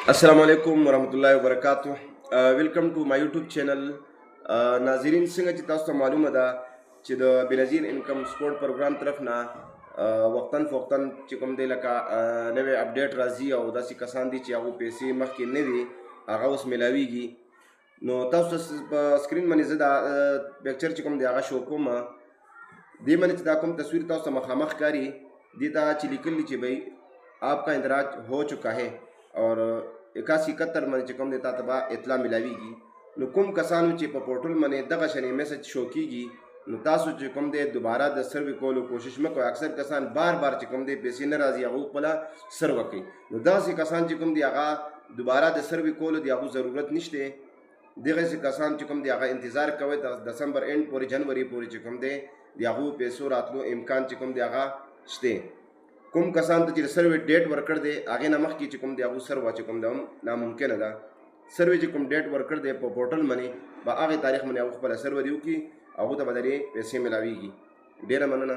Assalamu alaikum warahmatullahi wabarakatuh. Welcome to my YouTube channel. ناظرین څنګه چې تاسو ته معلومه ده چې د بنظیر انکم سپورټ پروګرام طرف نه وختاً فوختاً چې کوم دی لکه نوې اپډیټ راځي او داسې کسان دي چې هغو پیسې مخکې نه وي هغه اوس میلاویږي. نو تاسو ته په سکرین باندې زه دا پکچر چې کوم دی هغه شو کوم. دې باندې چې دا کوم تصویر تاسو ته مخامخ ښکاري دې ته چې لیکلي چې بھائی आपका इंदराज हो चुका है और 8171 باندې چې کوم دی تا ته به اطلاع میلاویږي. نو کوم کسانو چې په پورټل باندې دغه شنې میسج شو کیږي نو تاسو چې کوم دی دوباره د سروې کولو کوشش مه کوئ. اکثر کسان بار بار چې کوم دی پیسې نه راځي هغه خپله سروه کوي. نو داسې کسان چې کوم دی هغه دوباره د سروې کولو د هغو ضرورت نشته. دغسې کسان چې کوم دی هغه انتظار کوئ د دسمبر اینډ پورې جنوري پورې چې کوم دی د هغو پیسو راتلو امکان چې کوم دی هغه شته. کوم کسان ته چې سروې ډیټ ورکړ دی هغې نه مخکې چې کوم دی هغو سروه چې کوم دی هم ناممکنه ده. سروې چې کوم ډیټ ورکړ دی په پورټل باندې به هغې تاریخ باندې هغو خپله سروه دې وکړي هغو ته به درې پیسې میلاویږي. ډېره مننه.